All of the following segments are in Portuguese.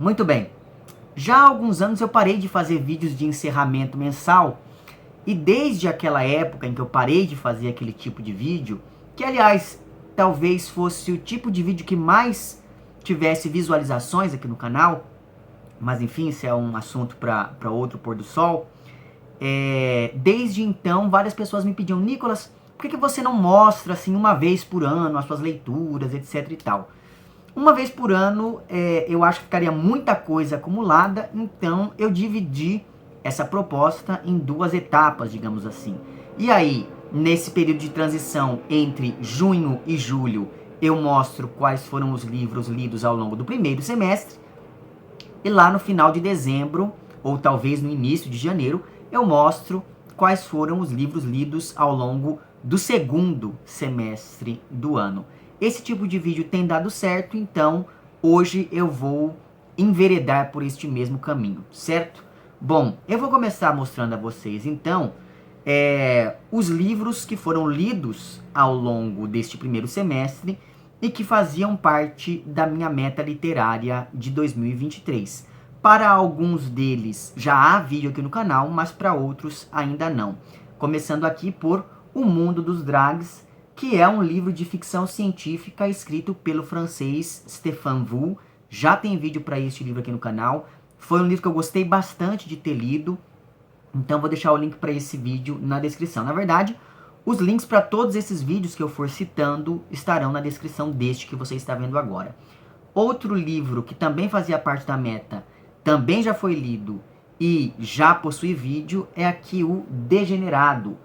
Muito bem, já há alguns anos eu parei de fazer vídeos de encerramento mensal e desde aquela época em que eu parei de fazer aquele tipo de vídeo, que aliás talvez fosse o tipo de vídeo que mais tivesse visualizações aqui no canal, mas enfim, isso é um assunto para outro pôr do sol. Desde então, várias pessoas me pediam: Nicolas, por que você não mostra assim uma vez por ano as suas leituras, etc e tal? Uma vez por ano, eu acho que ficaria muita coisa acumulada, então eu dividi essa proposta em duas etapas, digamos assim. E aí, nesse período de transição entre junho e julho, eu mostro quais foram os livros lidos ao longo do primeiro semestre, e lá no final de dezembro, ou talvez no início de janeiro, eu mostro quais foram os livros lidos ao longo do segundo semestre do ano. Esse tipo de vídeo tem dado certo, então hoje eu vou enveredar por este mesmo caminho, certo? Bom, eu vou começar mostrando a vocês então os livros que foram lidos ao longo deste primeiro semestre e que faziam parte da minha meta literária de 2023. Para alguns deles já há vídeo aqui no canal, mas para outros ainda não. Começando aqui por O Mundo dos Drags, que é um livro de ficção científica escrito pelo francês Stéphane Voux. Já tem vídeo para este livro aqui no canal. Foi um livro que eu gostei bastante de ter lido, então vou deixar o link para esse vídeo na descrição. Na verdade, os links para todos esses vídeos que eu for citando estarão na descrição deste que você está vendo agora. Outro livro que também fazia parte da meta, também já foi lido e já possui vídeo, é aqui o Degenerado,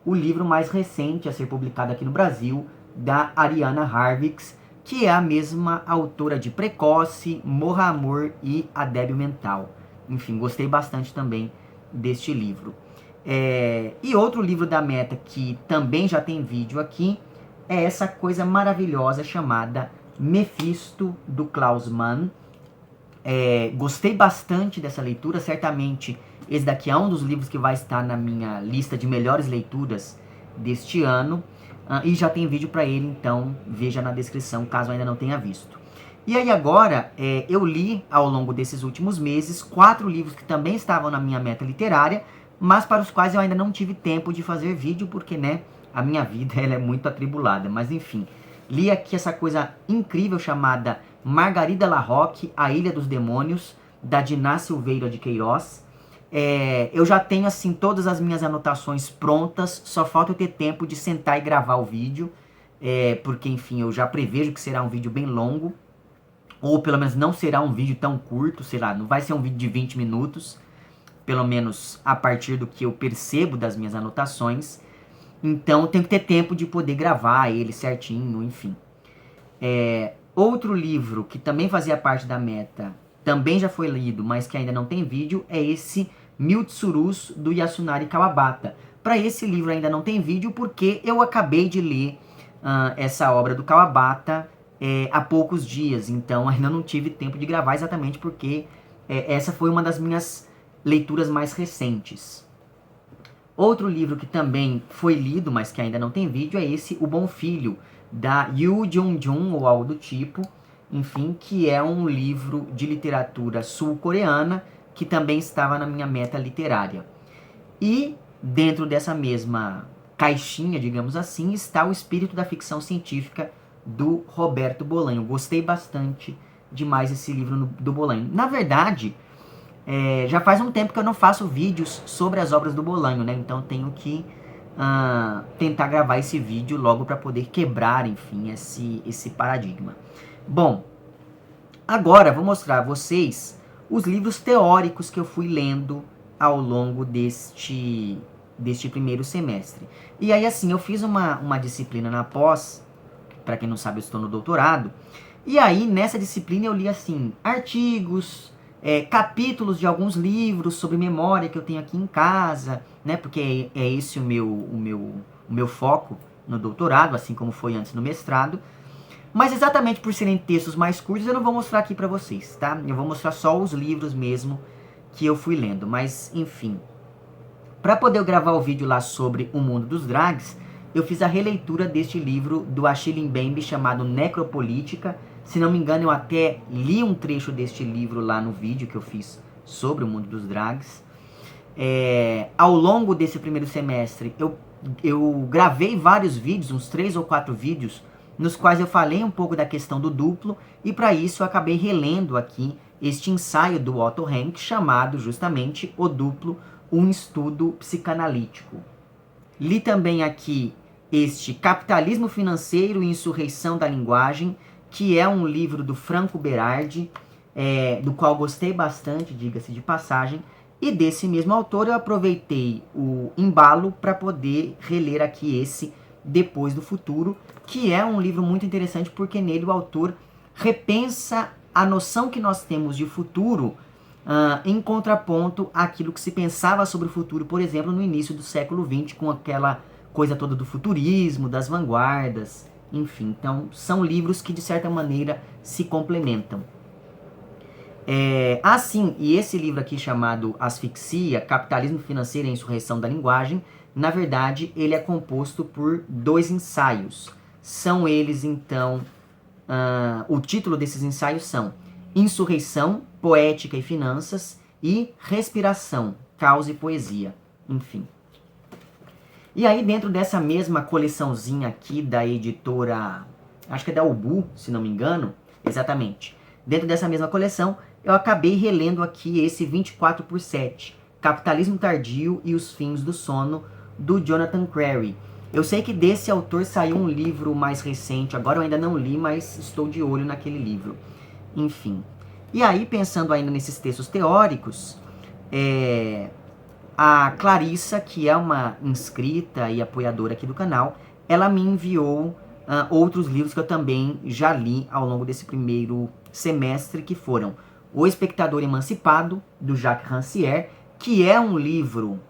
o livro mais recente a ser publicado aqui no Brasil, da Ariana Harvix, que é a mesma autora de Precoce, Morra Amor e A Débil Mental. Enfim, gostei bastante também deste livro. E outro livro da meta que também já tem vídeo aqui é essa coisa maravilhosa chamada Mephisto, do Klaus Mann. Gostei bastante dessa leitura, certamente esse daqui é um dos livros que vai estar na minha lista de melhores leituras deste ano, e já tem vídeo para ele, então veja na descrição caso ainda não tenha visto. E aí agora, eu li ao longo desses últimos meses 4 livros que também estavam na minha meta literária, mas para os quais eu ainda não tive tempo de fazer vídeo, porque né, a minha vida ela é muito atribulada, mas enfim. Li aqui essa coisa incrível chamada Margarida Larroque, A Ilha dos Demônios, da Diná Silveira de Queiroz. Eu já tenho assim todas as minhas anotações prontas, só falta eu ter tempo de sentar e gravar o vídeo, porque enfim, eu já prevejo que será um vídeo bem longo, ou pelo menos não será um vídeo tão curto, sei lá, não vai ser um vídeo de 20 minutos, pelo menos a partir do que eu percebo das minhas anotações. Então tenho que ter tempo de poder gravar ele certinho, enfim. Outro livro que também fazia parte da meta, também já foi lido, mas que ainda não tem vídeo, é esse Mil Tsurus, do Yasunari Kawabata. Para esse livro ainda não tem vídeo, porque eu acabei de ler essa obra do Kawabata há poucos dias, então ainda não tive tempo de gravar, exatamente porque essa foi uma das minhas leituras mais recentes. Outro livro que também foi lido, mas que ainda não tem vídeo, é esse O Bom Filho, da Yu Jung-jun, ou algo do tipo, enfim, que é um livro de literatura sul-coreana, que também estava na minha meta literária. E dentro dessa mesma caixinha, digamos assim, está O Espírito da Ficção Científica, do Roberto Bolanho. Gostei bastante demais desse livro do Bolanho. Na verdade, já faz um tempo que eu não faço vídeos sobre as obras do Bolanho, né? Então tenho que tentar gravar esse vídeo logo para poder quebrar, enfim, esse paradigma. Bom, agora vou mostrar a vocês os livros teóricos que eu fui lendo ao longo deste primeiro semestre. E aí, assim, eu fiz uma disciplina na pós, para quem não sabe, eu estou no doutorado, e aí, nessa disciplina, eu li, assim, artigos, capítulos de alguns livros sobre memória que eu tenho aqui em casa, né, porque é esse o meu foco no doutorado, assim como foi antes no mestrado. Mas exatamente por serem textos mais curtos, eu não vou mostrar aqui para vocês, tá? Eu vou mostrar só os livros mesmo que eu fui lendo, mas enfim. Para poder gravar o vídeo lá sobre O Mundo dos Drags, eu fiz a releitura deste livro do Achille Mbembe chamado Necropolítica. Se não me engano, eu até li um trecho deste livro lá no vídeo que eu fiz sobre o mundo dos drags. Ao longo desse primeiro semestre, eu gravei vários vídeos, uns 3 ou 4 vídeos, nos quais eu falei um pouco da questão do duplo, e para isso eu acabei relendo aqui este ensaio do Otto Rank, chamado justamente O Duplo, um estudo psicanalítico. Li também aqui este Capitalismo Financeiro e Insurreição da Linguagem, que é um livro do Franco Berardi, do qual gostei bastante, diga-se de passagem, e desse mesmo autor eu aproveitei o embalo para poder reler aqui esse Depois do Futuro, que é um livro muito interessante porque nele o autor repensa a noção que nós temos de futuro em contraponto àquilo que se pensava sobre o futuro, por exemplo, no início do século XX, com aquela coisa toda do futurismo, das vanguardas, enfim. Então, são livros que, de certa maneira, se complementam. Sim, e esse livro aqui chamado Asfixia, Capitalismo Financeiro e a Insurreição da Linguagem, na verdade, ele é composto por 2 ensaios. São eles, então, o título desses ensaios são Insurreição, Poética e Finanças e Respiração, Caos e Poesia, enfim. E aí dentro dessa mesma coleçãozinha aqui da editora, acho que é da Ubu, se não me engano, exatamente. Dentro dessa mesma coleção, eu acabei relendo aqui esse 24/7, Capitalismo Tardio e os Fins do Sono, do Jonathan Crary. Eu sei que desse autor saiu um livro mais recente, agora eu ainda não li, mas estou de olho naquele livro. Enfim. E aí, pensando ainda nesses textos teóricos, a Clarissa, que é uma inscrita e apoiadora aqui do canal, ela me enviou outros livros que eu também já li ao longo desse primeiro semestre, que foram O Espectador Emancipado, do Jacques Rancière, que é um livro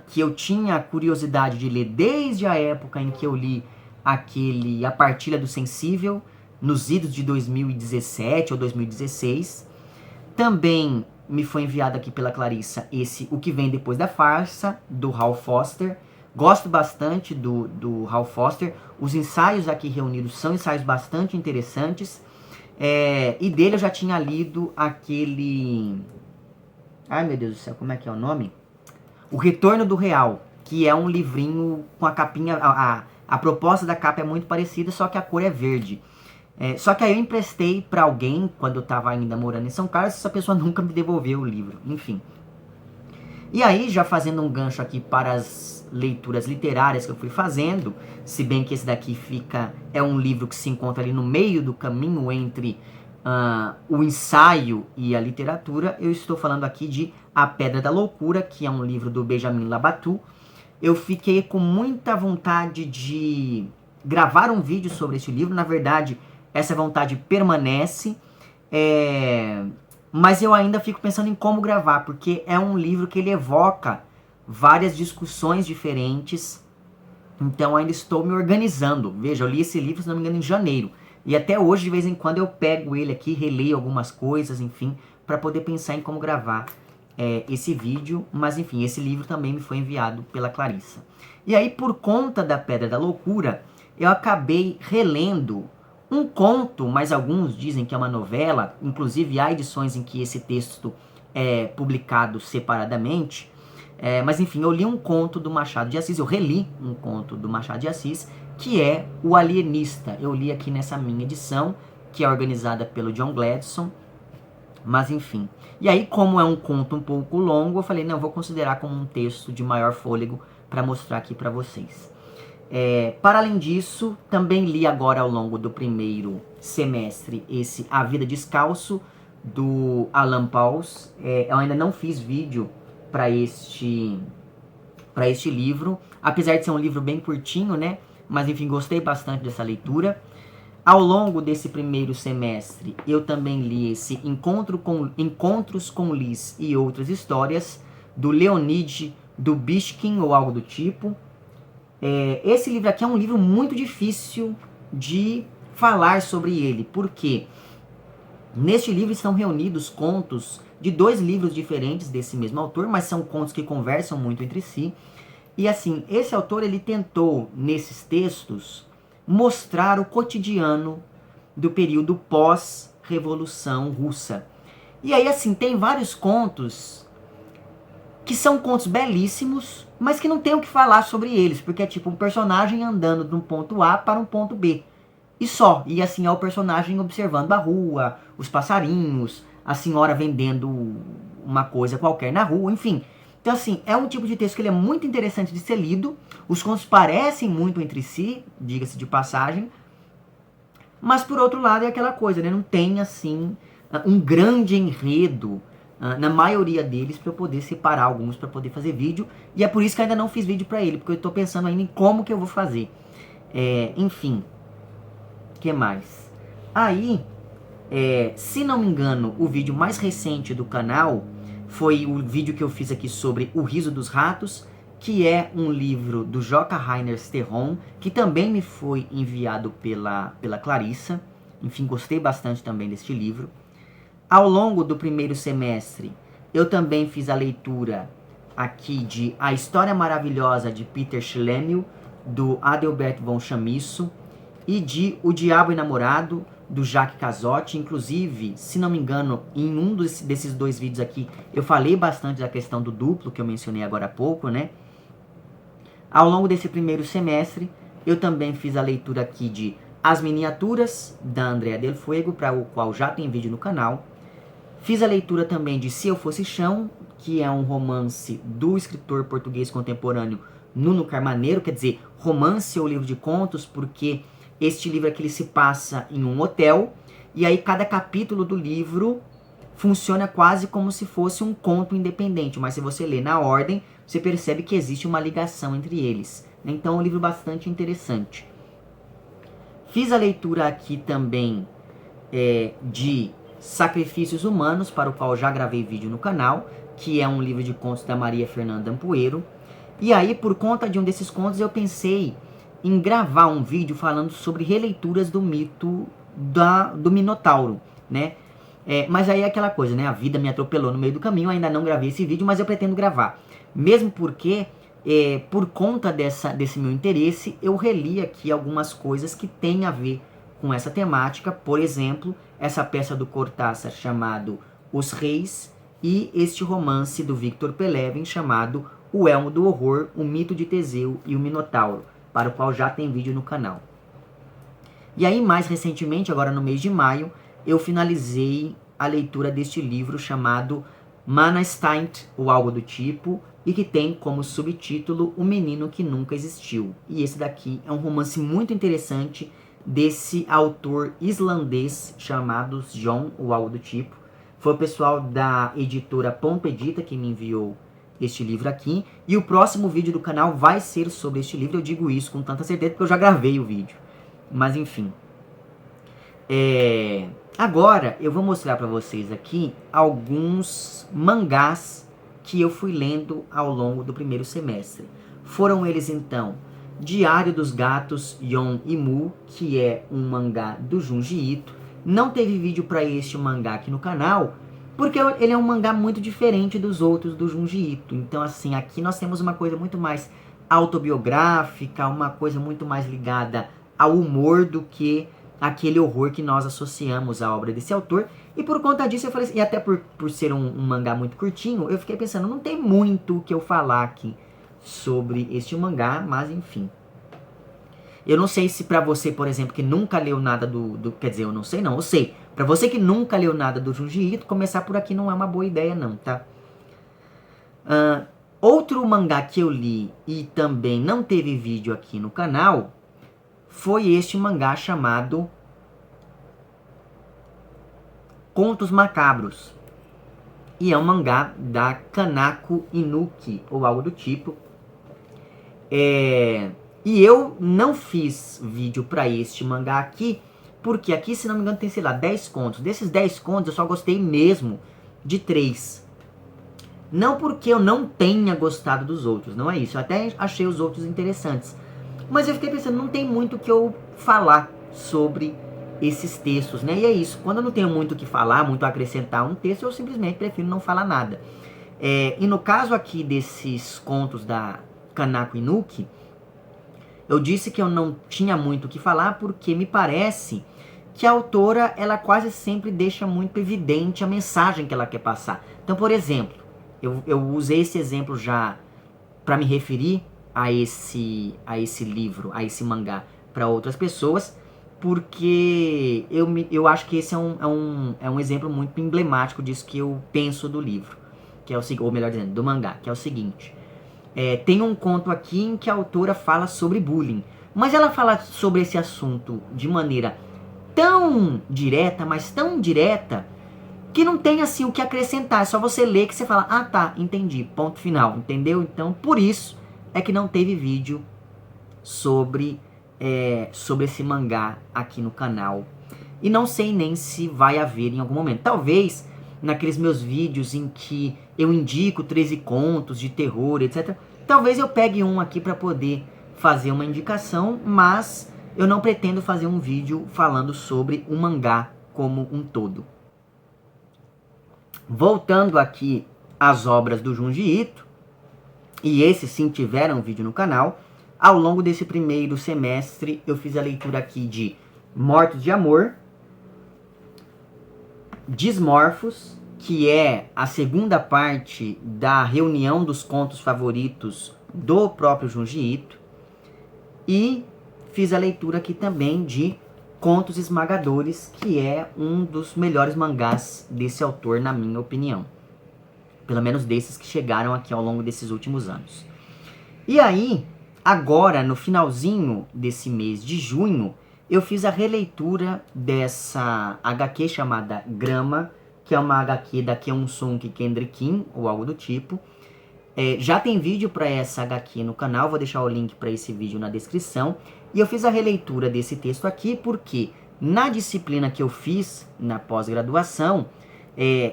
que eu tinha curiosidade de ler desde a época em que eu li A Partilha do Sensível, nos idos de 2017 ou 2016. Também me foi enviado aqui pela Clarissa O Que Vem Depois da Farsa, do Hal Foster. Gosto bastante do Hal Foster. Os ensaios aqui reunidos são ensaios bastante interessantes. E dele eu já tinha lido aquele... Ai, meu Deus do céu, como é que é o nome? O Retorno do Real, que é um livrinho com a capinha... A proposta da capa é muito parecida, só que a cor é verde. Só que aí eu emprestei para alguém, quando eu estava ainda morando em São Carlos, essa pessoa nunca me devolveu o livro, enfim. E aí, já fazendo um gancho aqui para as leituras literárias que eu fui fazendo, se bem que esse daqui é um livro que se encontra ali no meio do caminho entre o ensaio e a literatura, eu estou falando aqui de A Pedra da Loucura, que é um livro do Benjamin Labatut. Eu fiquei com muita vontade de gravar um vídeo sobre esse livro, na verdade... Essa vontade permanece, mas eu ainda fico pensando em como gravar, porque é um livro que ele evoca várias discussões diferentes, então ainda estou me organizando. Veja, eu li esse livro, se não me engano, em janeiro, e até hoje, de vez em quando, eu pego ele aqui, releio algumas coisas, enfim, para poder pensar em como gravar esse vídeo, mas enfim, esse livro também me foi enviado pela Clarissa. E aí, por conta da Pedra da Loucura, eu acabei relendo um conto, mas alguns dizem que é uma novela, inclusive há edições em que esse texto é publicado separadamente, mas enfim, eu li um conto do Machado de Assis, eu reli um conto do Machado de Assis, que é O Alienista. Eu li aqui nessa minha edição, que é organizada pelo John Gladson, mas enfim. E aí, como é um conto um pouco longo, eu falei, não, eu vou considerar como um texto de maior fôlego para mostrar aqui para vocês. Para além disso, também li agora ao longo do primeiro semestre esse A Vida Descalço, do Alan Pauls. Eu ainda não fiz vídeo para este livro, apesar de ser um livro bem curtinho, né? Mas enfim, gostei bastante dessa leitura. Ao longo desse primeiro semestre, eu também li esse Encontros com Liz e Outras Histórias, do Leonid Dubishkin, ou algo do tipo. Esse livro aqui é um livro muito difícil de falar sobre ele, porque neste livro estão reunidos contos de 2 livros diferentes desse mesmo autor, mas são contos que conversam muito entre si. E assim, esse autor ele tentou, nesses textos, mostrar o cotidiano do período pós-Revolução Russa. E aí, assim, tem vários contos que são contos belíssimos, mas que não tem o que falar sobre eles, porque é tipo um personagem andando de um ponto A para um ponto B. E só. E assim é o personagem observando a rua, os passarinhos, a senhora vendendo uma coisa qualquer na rua, enfim. Então assim, é um tipo de texto que ele é muito interessante de ser lido. Os contos parecem muito entre si, diga-se de passagem. Mas por outro lado é aquela coisa, né? Não tem assim um grande enredo na maioria deles para eu poder separar alguns para poder fazer vídeo. E é por isso que eu ainda não fiz vídeo para ele, porque eu estou pensando ainda em como que eu vou fazer. Enfim, o que mais? Aí, se não me engano, o vídeo mais recente do canal foi o vídeo que eu fiz aqui sobre O Riso dos Ratos, que é um livro do Joca Rainer Sterron, que também me foi enviado pela Clarissa. Enfim, gostei bastante também deste livro. Ao longo do primeiro semestre, eu também fiz a leitura aqui de A História Maravilhosa de Peter Schlemihl, do Adelbert von Chamisso, e de O Diabo Enamorado, do Jacques Cazotte. Inclusive, se não me engano, em um desses dois vídeos aqui, eu falei bastante da questão do duplo, que eu mencionei agora há pouco, né? Ao longo desse primeiro semestre, eu também fiz a leitura aqui de As Miniaturas, da Andrea Del Fuego, para o qual já tem vídeo no canal. Fiz a leitura também de Se Eu Fosse Chão, que é um romance do escritor português contemporâneo Nuno Carmaneiro, quer dizer, romance ou livro de contos, porque este livro aqui ele se passa em um hotel, e aí cada capítulo do livro funciona quase como se fosse um conto independente, mas se você lê na ordem, você percebe que existe uma ligação entre eles. Então é um livro bastante interessante. Fiz a leitura aqui também de Sacrifícios Humanos, para o qual já gravei vídeo no canal, que é um livro de contos da Maria Fernanda Ampuero. E aí, por conta de um desses contos, eu pensei em gravar um vídeo falando sobre releituras do mito do Minotauro, né? Mas aí é aquela coisa, né? A vida me atropelou no meio do caminho, ainda não gravei esse vídeo, mas eu pretendo gravar. Mesmo porque, por conta desse meu interesse, eu reli aqui algumas coisas que têm a ver com essa temática. Por exemplo, essa peça do Cortázar chamado Os Reis e este romance do Victor Pelevin chamado O Elmo do Horror, o mito de Teseu e o Minotauro, para o qual já tem vídeo no canal. E aí, mais recentemente, agora no mês de maio, eu finalizei a leitura deste livro chamado Manastant, ou algo do tipo, e que tem como subtítulo O Menino que Nunca Existiu. E esse daqui é um romance muito interessante desse autor islandês chamado John, ou algo do tipo. Foi o pessoal da editora Ponto Edita que me enviou este livro aqui. E o próximo vídeo do canal vai ser sobre este livro. Eu digo isso com tanta certeza porque eu já gravei o vídeo. Mas enfim. Agora eu vou mostrar para vocês aqui alguns mangás que eu fui lendo ao longo do primeiro semestre. Foram eles então Diário dos Gatos Yon e Mu, que é um mangá do Junji Ito. Não teve vídeo para este mangá aqui no canal, porque ele é um mangá muito diferente dos outros do Junji Ito. Então assim, aqui nós temos uma coisa muito mais autobiográfica, uma coisa muito mais ligada ao humor do que aquele horror que nós associamos à obra desse autor. E por conta disso eu falei assim, e até por ser um mangá muito curtinho, eu fiquei pensando, não tem muito o que eu falar aqui sobre este mangá, mas enfim. Eu não sei se pra você, por exemplo, que nunca leu nada quer dizer, eu não sei não, eu sei. Pra você que nunca leu nada do Junji Ito, começar por aqui não é uma boa ideia não, tá? Outro mangá que eu li e também não teve vídeo aqui no canal foi este mangá chamado Contos Macabros. E é um mangá da Kanako Inuki, ou algo do tipo. E eu não fiz vídeo pra este mangá aqui, porque aqui, se não me engano, tem, sei lá, 10 contos. Desses 10 contos, eu só gostei mesmo de 3. Não porque eu não tenha gostado dos outros, não é isso. Eu até achei os outros interessantes. Mas eu fiquei pensando, não tem muito o que eu falar sobre esses textos, né? E é isso, quando eu não tenho muito o que falar, muito a acrescentar um texto, eu simplesmente prefiro não falar nada. E no caso aqui desses contos da Kanako Inuki, eu disse que eu não tinha muito o que falar porque me parece que a autora, ela quase sempre deixa muito evidente a mensagem que ela quer passar. Então, por exemplo, eu usei esse exemplo já para me referir a esse livro, a esse mangá, para outras pessoas, porque eu acho que esse é um exemplo muito emblemático disso que eu penso do livro, que é ou melhor dizendo, do mangá, que é o seguinte. Tem um conto aqui em que a autora fala sobre bullying, mas ela fala sobre esse assunto de maneira tão direta, mas tão direta, que não tem assim o que acrescentar. É só você ler que você fala, ah tá, entendi, ponto final, entendeu? Então, por isso é que não teve vídeo sobre esse mangá aqui no canal. E não sei nem se vai haver em algum momento. Talvez naqueles meus vídeos em que eu indico 13 contos de terror, etc. Talvez eu pegue um aqui para poder fazer uma indicação, mas eu não pretendo fazer um vídeo falando sobre o mangá como um todo. Voltando aqui às obras do Junji Ito, e esses sim tiveram vídeo no canal, ao longo desse primeiro semestre eu fiz a leitura aqui de Mortos de Amor, Dismorphos, que é a segunda parte da reunião dos contos favoritos do próprio Junji Ito, e fiz a leitura aqui também de Contos Esmagadores, que é um dos melhores mangás desse autor, na minha opinião. Pelo menos desses que chegaram aqui ao longo desses últimos anos. E aí, agora, no finalzinho desse mês de junho, eu fiz a releitura dessa HQ chamada Grama, que é uma HQ da Keun-sung Kendrick, ou algo do tipo. Já tem vídeo para essa HQ no canal, vou deixar o link para esse vídeo na descrição. E eu fiz a releitura desse texto aqui porque na disciplina que eu fiz na pós-graduação,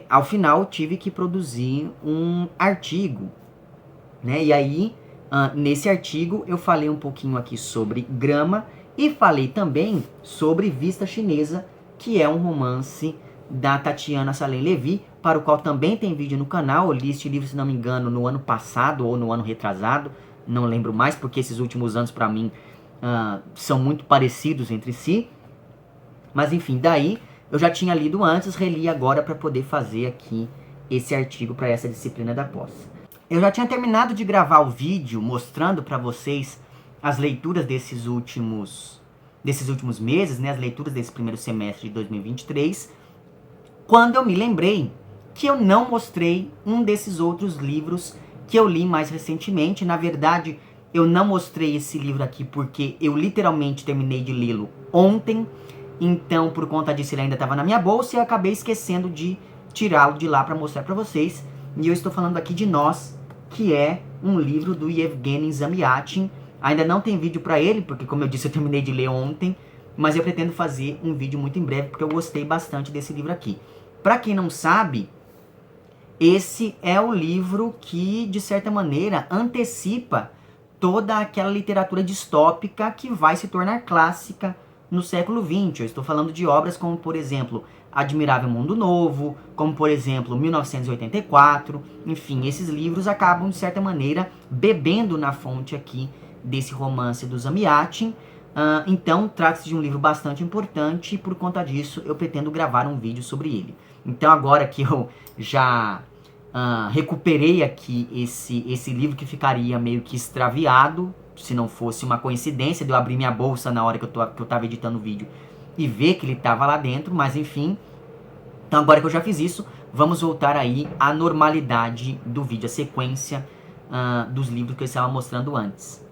ao final tive que produzir um artigo, né? E aí, nesse artigo, eu falei um pouquinho aqui sobre Grama e falei também sobre Vista Chinesa, que é um romance da Tatiana Salem Levy, para o qual também tem vídeo no canal. Eu li este livro, se não me engano, no ano passado ou no ano retrasado, não lembro mais, porque esses últimos anos para mim são muito parecidos entre si. Mas enfim, daí eu já tinha lido antes, reli agora para poder fazer aqui esse artigo para essa disciplina da pós. Eu já tinha terminado de gravar o vídeo mostrando para vocês as leituras desses últimos meses, né, as leituras desse primeiro semestre de 2023, quando eu me lembrei que eu não mostrei um desses outros livros que eu li mais recentemente. Na verdade, eu não mostrei esse livro aqui porque eu literalmente terminei de lê-lo ontem. Então, por conta disso, ele ainda estava na minha bolsa e eu acabei esquecendo de tirá-lo de lá para mostrar para vocês. E eu estou falando aqui de Nós, que é um livro do Yevgeny Zamyatin. Ainda não tem vídeo para ele, porque como eu disse, eu terminei de ler ontem. Mas eu pretendo fazer um vídeo muito em breve, porque eu gostei bastante desse livro aqui. Para quem não sabe, esse é o livro que, de certa maneira, antecipa toda aquela literatura distópica que vai se tornar clássica no século XX. Eu estou falando de obras como, por exemplo, Admirável Mundo Novo, como, por exemplo, 1984. Enfim, esses livros acabam, de certa maneira, bebendo na fonte aqui desse romance do Zamyatin. Então, trata-se de um livro bastante importante e, por conta disso, eu pretendo gravar um vídeo sobre ele. Então, agora que eu já recuperei aqui esse livro que ficaria meio que extraviado, se não fosse uma coincidência de eu abrir minha bolsa na hora que eu estava editando o vídeo e ver que ele estava lá dentro, mas enfim. Então, agora que eu já fiz isso, vamos voltar aí à normalidade do vídeo, a sequência dos livros que eu estava mostrando antes.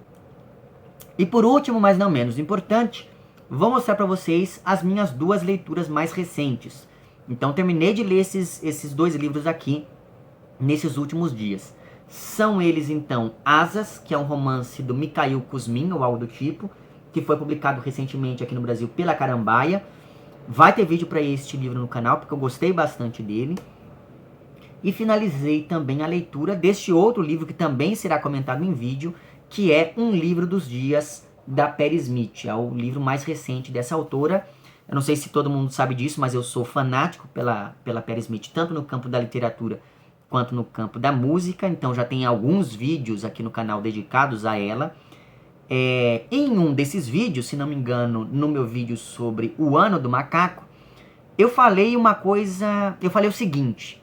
E por último, mas não menos importante, vou mostrar para vocês as minhas duas leituras mais recentes. Então, terminei de ler esses dois livros aqui nesses últimos dias. São eles, então, Asas, que é um romance do Mikhail Kuzmin, ou algo do tipo, que foi publicado recentemente aqui no Brasil pela Carambaia. Vai ter vídeo para este livro no canal, porque eu gostei bastante dele. E finalizei também a leitura deste outro livro, que também será comentado em vídeo, que é Um Livro dos Dias, da Patti Smith. É o livro mais recente dessa autora. Eu não sei se todo mundo sabe disso, mas eu sou fanático pela Patti Smith, tanto no campo da literatura quanto no campo da música. Então já tem alguns vídeos aqui no canal dedicados a ela. em um desses vídeos, se não me engano, no meu vídeo sobre o ano do macaco, eu falei o seguinte,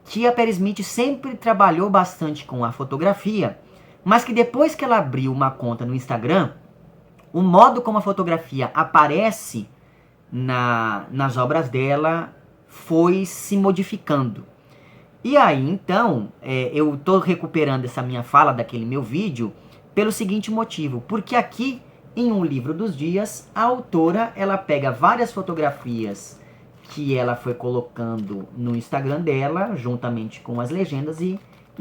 que a Peri Smith sempre trabalhou bastante com a fotografia, mas que depois que ela abriu uma conta no Instagram, o modo como a fotografia aparece nas obras dela foi se modificando. E aí, então, eu tô recuperando essa minha fala daquele meu vídeo pelo seguinte motivo, porque aqui, em Um Livro dos Dias, a autora, ela pega várias fotografias que ela foi colocando no Instagram dela, juntamente com as legendas, e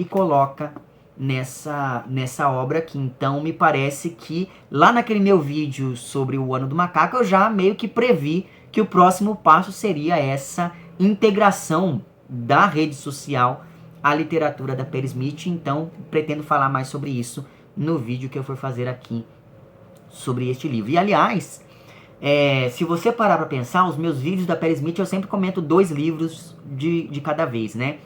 coloca nessa obra aqui. Então, me parece que lá naquele meu vídeo sobre o Ano do Macaco, eu já meio que previ que o próximo passo seria essa integração da rede social à literatura da Peri Smith. Então, pretendo falar mais sobre isso no vídeo que eu for fazer aqui sobre este livro. E, aliás, se você parar para pensar, os meus vídeos da Peri Smith eu sempre comento 2 livros de cada vez, né?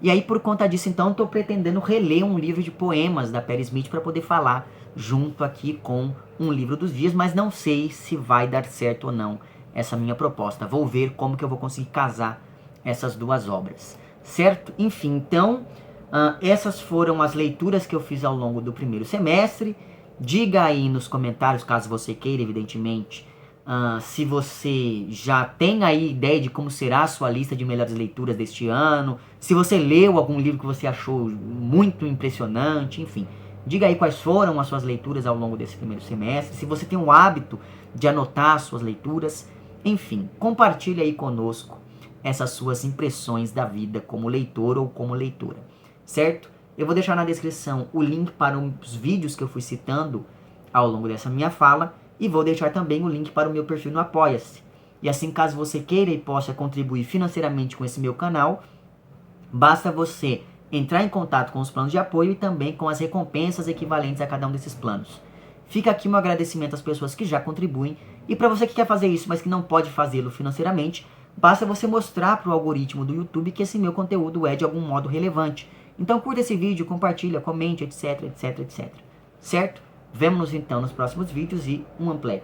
E aí, por conta disso, então, estou pretendendo reler um livro de poemas da Peri Smith para poder falar junto aqui com Um Livro dos Dias, mas não sei se vai dar certo ou não essa minha proposta. Vou ver como que eu vou conseguir casar essas 2 obras, certo? Enfim, então, essas foram as leituras que eu fiz ao longo do primeiro semestre. Diga aí nos comentários, caso você queira, evidentemente, se você já tem aí ideia de como será a sua lista de melhores leituras deste ano, se você leu algum livro que você achou muito impressionante, enfim. Diga aí quais foram as suas leituras ao longo desse primeiro semestre, se você tem o hábito de anotar as suas leituras, enfim, compartilhe aí conosco essas suas impressões da vida como leitor ou como leitora, certo? Eu vou deixar na descrição o link para os vídeos que eu fui citando ao longo dessa minha fala, e vou deixar também o link para o meu perfil no Apoia-se. E assim, caso você queira e possa contribuir financeiramente com esse meu canal, basta você entrar em contato com os planos de apoio e também com as recompensas equivalentes a cada um desses planos. Fica aqui meu agradecimento às pessoas que já contribuem, e para você que quer fazer isso, mas que não pode fazê-lo financeiramente, basta você mostrar para o algoritmo do YouTube que esse meu conteúdo é de algum modo relevante. Então curta esse vídeo, compartilha, comente, etc, etc, etc. Certo? Vemo-nos então nos próximos vídeos e um amplex.